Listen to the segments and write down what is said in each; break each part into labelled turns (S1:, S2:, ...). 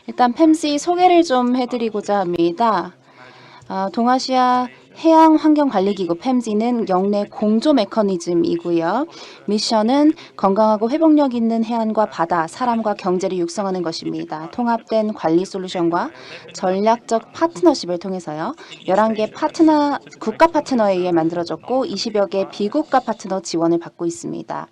S1: 일단 펜시 소개를 좀 해드리고자 합니다. 동아시아 해양환경관리기구 펜시는 영내 공조 메커니즘이고요. 미션은 건강하고 회복력 있는 해안과 바다, 사람과 경제를 육성하는 것입니다. 통합된 관리 솔루션과 전략적 파트너십을 통해서요. 11개 국가 파트너에 의해 만들어졌고 20여 개 비국가 파트너 지원을 받고 있습니다.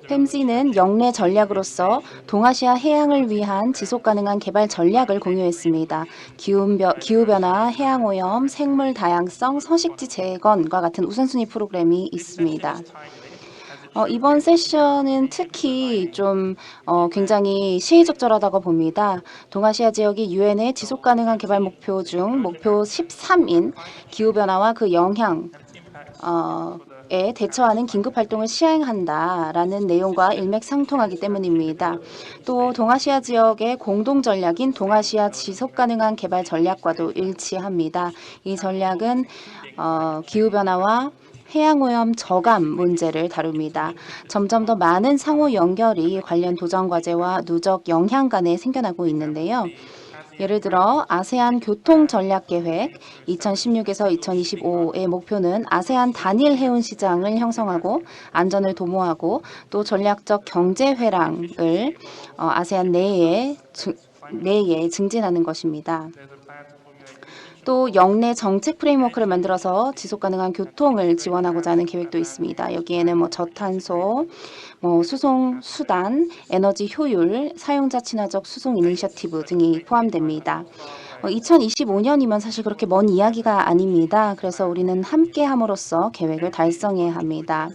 S1: 펜시는 영내 전략으로서 동아시아 해양을 위한 지속가능한 개발 전략을 공유했습니다. 기후변화, 해양오염, 생물 다양성, 서식지 재건과 같은 우선순위 프로그램이 있습니다. 이번 세션은 특히 좀 굉장히 시의적절하다고 봅니다. 동아시아 지역이 유엔의 지속가능한 개발 목표 중 목표 13인 기후변화와 그 영향 에 대처하는 긴급활동을 시행한다라는 내용과 일맥상통하기 때문입니다. 또 동아시아 지역의 공동 전략인 동아시아 지속가능한 개발 전략과도 일치합니다. 이 전략은 기후변화와 해양오염 저감 문제를 다룹니다. 점점 더 많은 상호 연결이 관련 도전과제와 누적 영향 간에 생겨나고 있는데요. 예를 들어 아세안 교통전략계획 2016에서 2025의 목표는 아세안 단일 해운 시장을 형성하고 안전을 도모하고 또 전략적 경제회랑을 아세안 내에 증진하는 것입니다. 또 영내 정책 프레임워크를 만들어서 지속가능한 교통을 지원하고자 하는 계획도 있습니다. 여기에는 저탄소, 수송 수단, 에너지 효율, 사용자 친화적 수송 이니셔티브 등이 포함됩니다. 2025년이면 사실 그렇게 먼 이야기가 아닙니다. 그래서 우리는 함께함으로써 계획을 달성해야 합니다.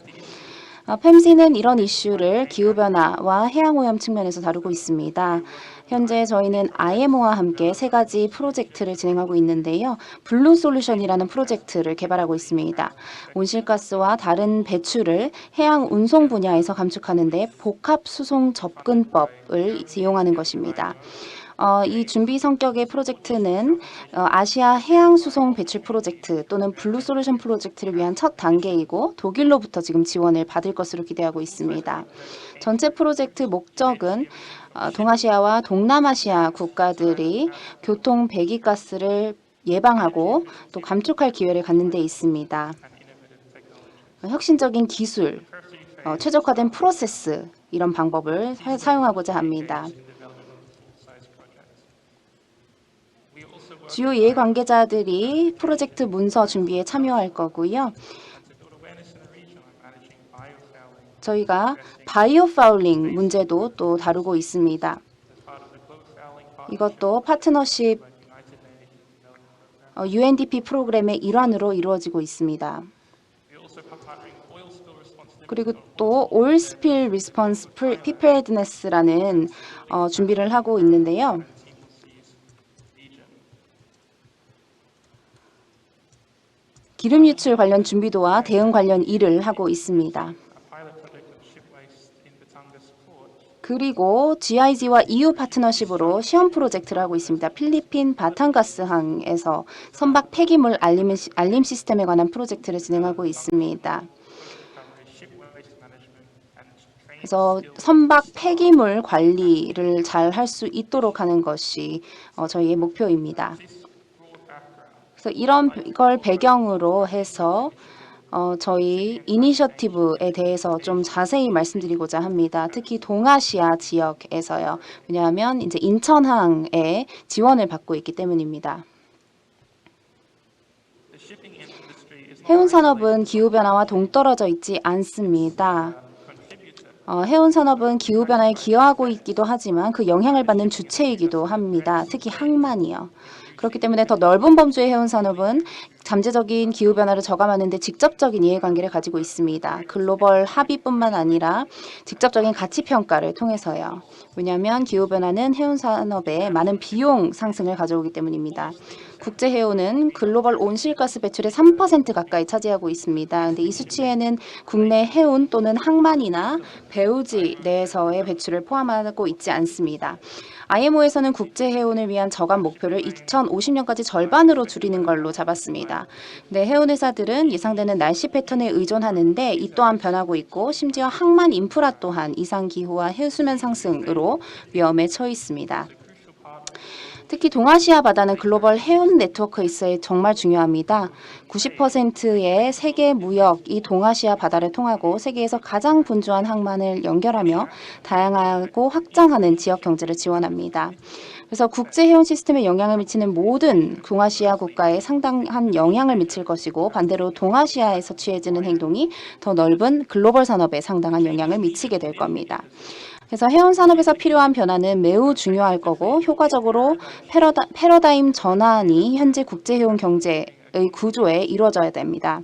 S1: 펜시는 이런 이슈를 기후변화와 해양오염 측면에서 다루고 있습니다. 현재 저희는 IMO와 함께 3가지 프로젝트를 진행하고 있는데요. 블루 솔루션이라는 프로젝트를 개발하고 있습니다. 온실가스와 다른 배출을 해양 운송 분야에서 감축하는 데 복합 수송 접근법을 이용하는 것입니다. 이 준비 성격의 프로젝트는 아시아 해양 수송 배출 프로젝트 또는 블루 솔루션 프로젝트를 위한 첫 단계이고 독일로부터 지금 지원을 받을 것으로 기대하고 있습니다. 전체 프로젝트 목적은 동아시아와 동남아시아 국가들이 교통 배기가스를 예방하고 또 감축할 기회를 갖는 데 있습니다. 혁신적인 기술, 최적화된 프로세스 이런 방법을 사용하고자 합니다. 주요 이해관계자들이 프로젝트 문서 준비에 참여할 거고요. 저희가 바이오 파울링 문제도 또 다루고 있습니다. 이것도 파트너십 UNDP 프로그램의 일환으로 이루어지고 있습니다. 그리고 또 오일 스필 리스폰스 프리페어드네스라는 준비를 하고 있는데요. 기름 유출 관련 준비도와 대응 관련 일을 하고 있습니다. 그리고 GIG와 EU 파트너십으로 시험 프로젝트를 하고 있습니다. 필리핀 바탄가스항에서 선박 폐기물 알림 시스템에 관한 프로젝트를 진행하고 있습니다. 그래서 선박 폐기물 관리를 잘 할 수 있도록 하는 것이 저희의 목표입니다. 그래서 이런 걸 배경으로 해서 저희 이니셔티브에 대해서 좀 자세히 말씀드리고자 합니다. 특히 동아시아 지역에서요. 왜냐하면 이제 인천항에 지원을 받고 있기 때문입니다. 해운 산업은 기후 변화와 동떨어져 있지 않습니다. 해운 산업은 기후 변화에 기여하고 있기도 하지만 그 영향을 받는 주체이기도 합니다. 특히 항만이요. 그렇기 때문에 더 넓은 범주의 해운 산업은 잠재적인 기후변화를 저감하는 데 직접적인 이해관계를 가지고 있습니다. 글로벌 합의뿐만 아니라 직접적인 가치평가를 통해서요. 왜냐하면 기후변화는 해운 산업에 많은 비용 상승을 가져오기 때문입니다. 국제해운은 글로벌 온실가스 배출의 3% 가까이 차지하고 있습니다. 그런데 이 수치에는 국내 해운 또는 항만이나 배후지 내에서의 배출을 포함하고 있지 않습니다. IMO에서는 국제해운을 위한 저감 목표를 2050년까지 절반으로 줄이는 걸로 잡았습니다. 있습니다. 네, 해운 회사들은 예상되는 날씨 패턴에 의존하는데 이 또한 변하고 있고 심지어 항만 인프라 또한 이상 기후와 해수면 상승으로 위험에 처해 있습니다. 특히 동아시아 바다는 글로벌 해운 네트워크에 있어 정말 중요합니다. 90%의 세계 무역이 동아시아 바다를 통하고 세계에서 가장 분주한 항만을 연결하며 다양하고 확장하는 지역 경제를 지원합니다. 그래서 국제 해운 시스템에 영향을 미치는 모든 동아시아 국가에 상당한 영향을 미칠 것이고 반대로 동아시아에서 취해지는 행동이 더 넓은 글로벌 산업에 상당한 영향을 미치게 될 겁니다. 그래서 해운 산업에서 필요한 변화는 매우 중요할 거고 효과적으로 패러다임 전환이 현재 국제해운 경제의 구조에 이루어져야 됩니다.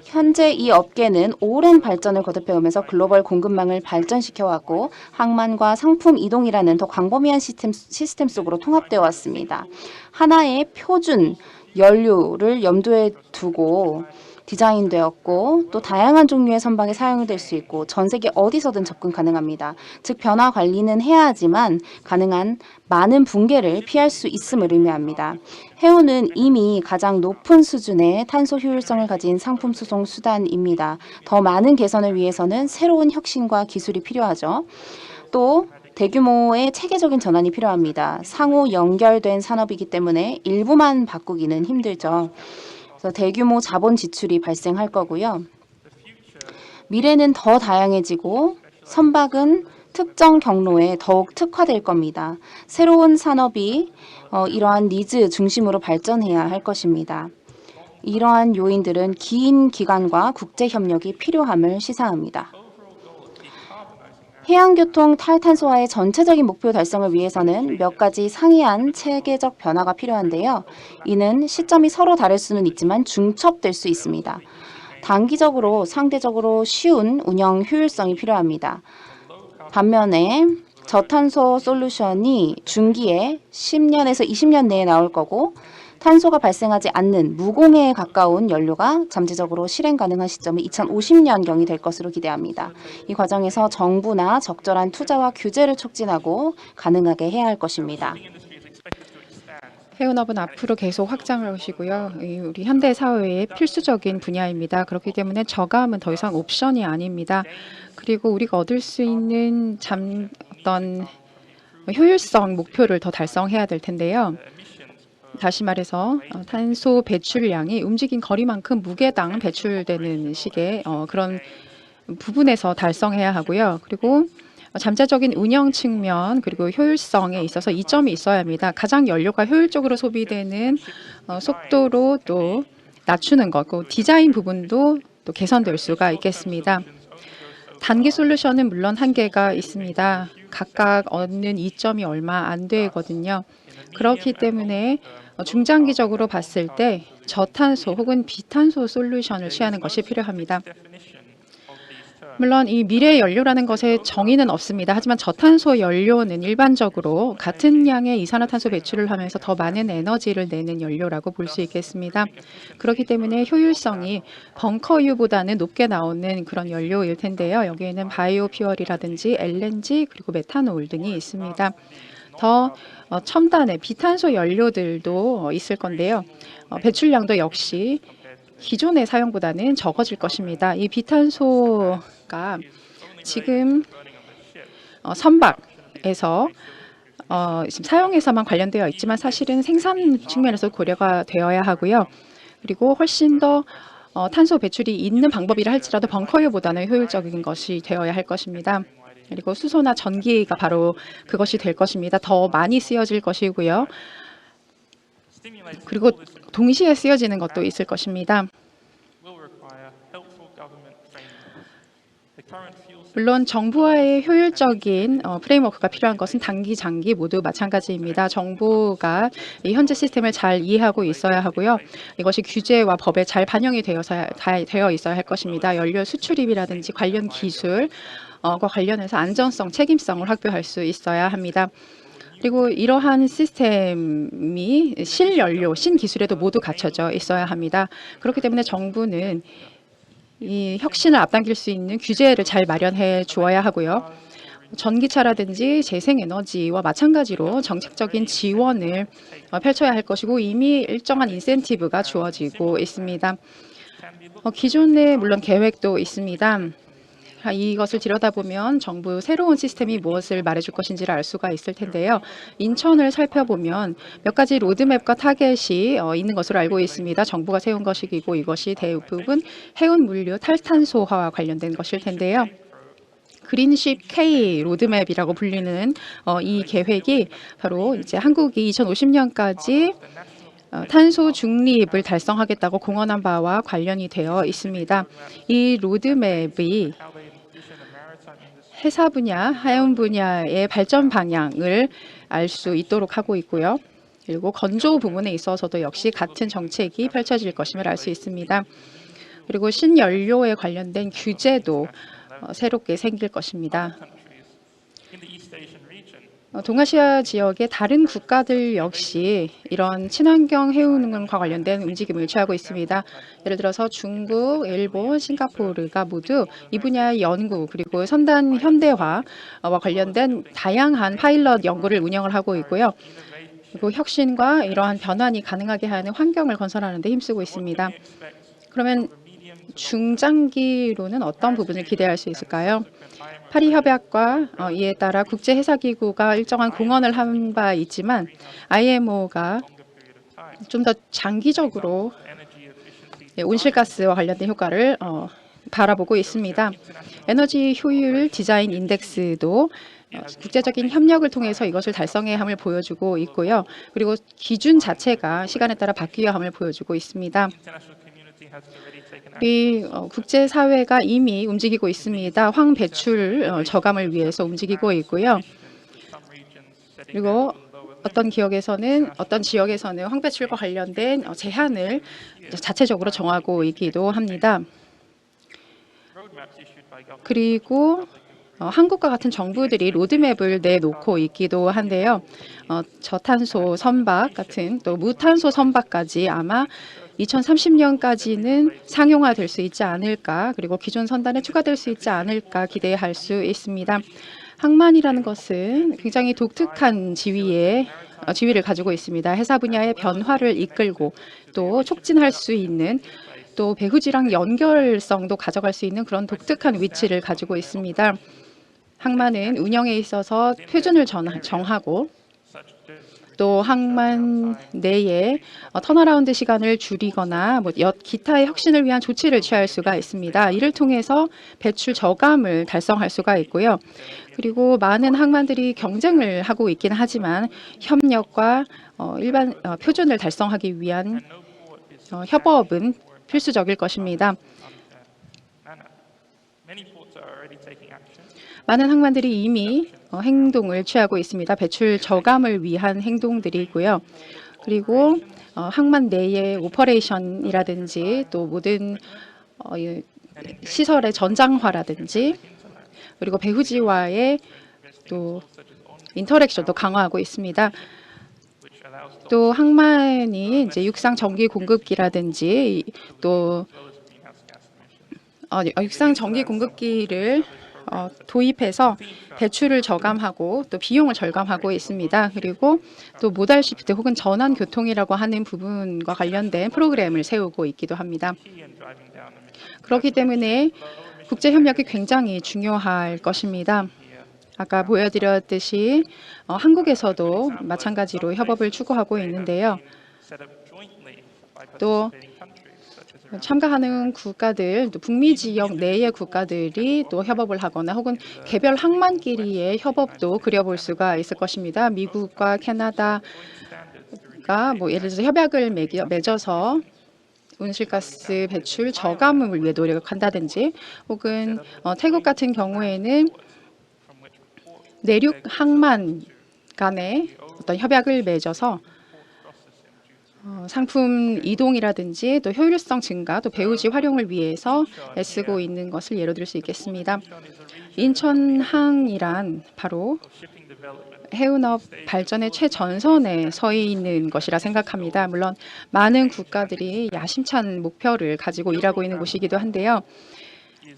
S1: 현재 이 업계는 오랜 발전을 거듭해오면서 글로벌 공급망을 발전시켜왔고 항만과 상품 이동이라는 더 광범위한 시스템 속으로 통합되어 왔습니다. 하나의 표준 연료를 염두에 두고 디자인되었고 또 다양한 종류의 선박에 사용될 수 있고 전 세계 어디서든 접근 가능합니다. 즉 변화 관리는 해야 하지만 가능한 많은 붕괴를 피할 수 있음을 의미합니다. 해운은 이미 가장 높은 수준의 탄소 효율성을 가진 상품 수송 수단입니다. 더 많은 개선을 위해서는 새로운 혁신과 기술이 필요하죠. 또 대규모의 체계적인 전환이 필요합니다. 상호 연결된 산업이기 때문에 일부만 바꾸기는 힘들죠. 대규모 자본 지출이 발생할 거고요. 미래는 더 다양해지고 선박은 특정 경로에 더욱 특화될 겁니다. 새로운 산업이 이러한 니즈 중심으로 발전해야 할 것입니다. 이러한 요인들은 긴 기간과 국제 협력이 필요함을 시사합니다. 해양교통 탈탄소화의 전체적인 목표 달성을 위해서는 몇 가지 상이한 체계적 변화가 필요한데요. 이는 시점이 서로 다를 수는 있지만 중첩될 수 있습니다. 단기적으로 상대적으로 쉬운 운영 효율성이 필요합니다. 반면에 저탄소 솔루션이 중기에 10년에서 20년 내에 나올 거고 탄소가 발생하지 않는 무공해에 가까운 연료가 잠재적으로 실행 가능한 시점이 2050년경이 될 것으로 기대합니다. 이 과정에서 정부나 적절한 투자와 규제를 촉진하고 가능하게 해야 할 것입니다.
S2: 해운업은 앞으로 계속 확장할 것이고요. 우리 현대 사회의 필수적인 분야입니다. 그렇기 때문에 저감은 더 이상 옵션이 아닙니다. 그리고 우리가 얻을 수 있는 어떤 효율성 목표를 더 달성해야 될 텐데요. 다시 말해서 탄소 배출량이 움직인 거리만큼 무게당 배출되는 식의 그런 부분에서 달성해야 하고요. 그리고 잠재적인 운영 측면 그리고 효율성에 있어서 이점이 있어야 합니다. 가장 연료가 효율적으로 소비되는 속도로 또 낮추는 것, 그 디자인 부분도 또 개선될 수가 있겠습니다. 단기 솔루션은 물론 한계가 있습니다. 각각 얻는 이점이 얼마 안 되거든요. 그렇기 때문에 중장기적으로 봤을 때 저탄소 혹은 비탄소 솔루션을 취하는 것이 필요합니다. 물론 이 미래 연료라는 것에 정의는 없습니다. 하지만 저탄소 연료는 일반적으로 같은 양의 이산화탄소 배출을 하면서 더 많은 에너지를 내는 연료라고 볼 수 있겠습니다. 그렇기 때문에 효율성이 벙커유보다는 높게 나오는 그런 연료일 텐데요. 여기에는 바이오 퓨얼이라든지 LNG 그리고 메탄올 등이 있습니다. 더 첨단의 비탄소 연료들도 있을 건데요. 배출량도 역시 기존의 사용보다는 적어질 것입니다. 이 비탄소가 지금 선박에서 지금 사용에서만 관련되어 있지만 사실은 생산 측면에서 고려가 되어야 하고요. 그리고 훨씬 더 탄소 배출이 있는 방법이라 할지라도 벙커유보다는 효율적인 것이 되어야 할 것입니다. 그리고 수소나 전기가 바로 그것이 될 것입니다. 더 많이 쓰여질 것이고요. 그리고 동시에 쓰여지는 것도 있을 것입니다. 물론 정부와의 효율적인 프레임워크가 필요한 것은 단기, 장기 모두 마찬가지입니다. 정부가 이 현재 시스템을 잘 이해하고 있어야 하고요. 이것이 규제와 법에 잘 반영이 되어 있어야 할 것입니다. 연료 수출입이라든지 관련 기술 과 관련해서 안전성, 책임성을 확보할 수 있어야 합니다. 그리고 이러한 시스템이 신연료, 신기술에도 모두 갖춰져 있어야 합니다. 그렇기 때문에 정부는 이 혁신을 앞당길 수 있는 규제를 잘 마련해 주어야 하고요. 전기차라든지 재생에너지와 마찬가지로 정책적인 지원을 펼쳐야 할 것이고 이미 일정한 인센티브가 주어지고 있습니다. 기존에 물론 계획도 있습니다. 이것을 들여다보면 정부 새로운 시스템이 무엇을 말해줄 것인지를 알 수가 있을 텐데요. 인천을 살펴보면 몇 가지 로드맵과 타겟이 있는 것으로 알고 있습니다. 정부가 세운 것이고 이것이 대부분 해운 물류 탈탄소화와 관련된 것일 텐데요. 그린십 K 로드맵이라고 불리는 이 계획이 바로 이제 한국이 2050년까지 탄소 중립을 달성하겠다고 공언한 바와 관련이 되어 있습니다. 이 로드맵이 해사 분야, 하연 분야의 발전 방향을 알 수 있도록 하고 있고요. 그리고 건조 부분에 있어서도 역시 같은 정책이 펼쳐질 것임을 알 수 있습니다. 그리고 신연료에 관련된 규제도 새롭게 생길 것입니다. 동아시아 지역의 다른 국가들 역시 이런 친환경 해운과 관련된 움직임을 취하고 있습니다. 예를 들어서 중국, 일본, 싱가포르가 모두 이 분야의 연구 그리고 선단 현대화와 관련된 다양한 파일럿 연구를 운영을 하고 있고요. 그리고 혁신과 이러한 변환이 가능하게 하는 환경을 건설하는 데 힘쓰고 있습니다. 그러면 중장기로는 어떤 부분을 기대할 수 있을까요? 파리 협약과 이에 따라 국제해사기구가 일정한 공헌을 한 바 있지만 IMO가 좀 더 장기적으로 온실가스와 관련된 효과를 바라보고 있습니다. 에너지 효율 디자인 인덱스도 국제적인 협력을 통해서 이것을 달성해야 함을 보여주고 있고요. 그리고 기준 자체가 시간에 따라 바뀌어야 함을 보여주고 있습니다. 우리 국제사회가 이미 움직이고 있습니다. 황 배출 저감을 위해서 움직이고 있고요. 그리고 어떤 지역에서는 황 배출과 관련된 제한을 자체적으로 정하고 있기도 합니다. 그리고 한국과 같은 정부들이 로드맵을 내놓고 있기도 한데요. 저탄소 선박 같은 또 무탄소 선박까지 아마 2030년까지는 상용화될 수 있지 않을까, 그리고 기존 선단에 추가될 수 있지 않을까 기대할 수 있습니다. 항만이라는 것은 굉장히 독특한 지위를 가지고 있습니다. 해사 분야의 변화를 이끌고 또 촉진할 수 있는 또 배후지랑 연결성도 가져갈 수 있는 그런 독특한 위치를 가지고 있습니다. 항만은 운영에 있어서 표준을 정하고 또 항만 내에 턴어라운드 시간을 줄이거나 기타의 혁신을 위한 조치를 취할 수가 있습니다. 이를 통해서 배출 저감을 달성할 수가 있고요. 그리고 많은 항만들이 경쟁을 하고 있긴 하지만 협력과 일반 표준을 달성하기 위한 협업은 필수적일 것입니다. 많은 항만들이 이미 행동을 취하고 있습니다. 배출 저감을 위한 행동들이 있고요. 그리고 항만 내의 오퍼레이션이라든지 또 모든 시설의 전장화라든지 그리고 배후지와의 또 인터랙션도 강화하고 있습니다. 또 항만이 이제 육상 전기 공급기라든지 또 육상 전기 공급기를 도입해서 배출을 저감하고 또 비용을 절감하고 있습니다. 그리고 또 모달 시프트 혹은 전환 교통이라고 하는 부분과 관련된 프로그램을 세우고 있기도 합니다. 그렇기 때문에 국제 협력이 굉장히 중요할 것입니다. 아까 보여드렸듯이 한국에서도 마찬가지로 협업을 추구하고 있는데요. 또 참가하는 국가들, 또 북미 지역 내의 국가들이 또 협업을 하거나 혹은 개별 항만끼리의 협업도 그려볼 수가 있을 것입니다. 미국과 캐나다가 예를 들어서 협약을 맺어서 온실가스 배출 저감을 위해 노력한다든지 혹은 태국 같은 경우에는 내륙 항만 간의 어떤 협약을 맺어서 상품 이동이라든지 또 효율성 증가, 또 배후지 활용을 위해서 애쓰고 있는 것을 예로 들 수 있겠습니다. 인천항이란 바로 해운업 발전의 최전선에 서 있는 것이라 생각합니다. 물론 많은 국가들이 야심찬 목표를 가지고 일하고 있는 곳이기도 한데요.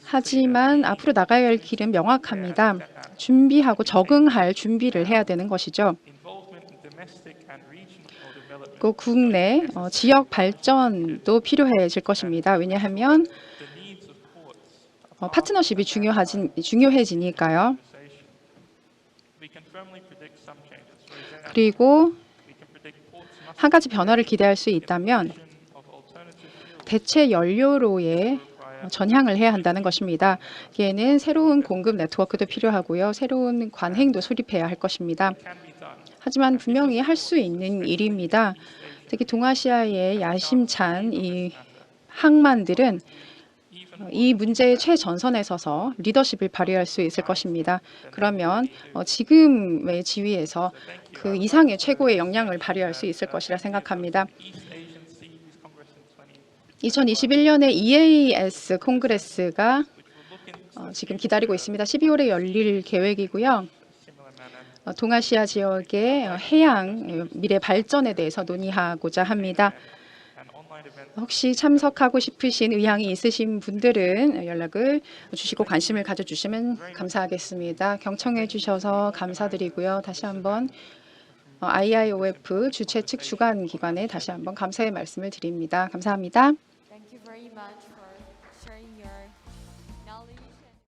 S2: 하지만 앞으로 나가야 할 길은 명확합니다. 준비하고 적응할 준비를 해야 되는 것이죠. 그 국내 지역 발전도 필요해질 것입니다. 왜냐하면 파트너십이 중요해지니까요. 그리고 한 가지 변화를 기대할 수 있다면 대체 연료로의 전향을 해야 한다는 것입니다. 이에는 새로운 공급 네트워크도 필요하고요. 새로운 관행도 수립해야 할 것입니다. 하지만 분명히 할 수 있는 일입니다. 특히 동아시아의 야심찬 이 항만들은 이 문제의 최전선에 서서 리더십을 발휘할 수 있을 것입니다. 그러면 지금의 지위에서 그 이상의 최고의 역량을 발휘할 수 있을 것이라 생각합니다. 2021년에 EAS 콩그레스가 지금 기다리고 있습니다. 12월에 열릴 계획이고요. 동아시아 지역의 해양 미래 발전에 대해서 논의하고자 합니다. 혹시 참석하고 싶으신 의향이 있으신 분들은 연락을 주시고 관심을 가져주시면 감사하겠습니다. 경청해 주셔서 감사드리고요. 다시 한번 IIOF 주최 측 주관 기관에 다시 한번 감사의 말씀을 드립니다. 감사합니다.
S3: Thank you very much.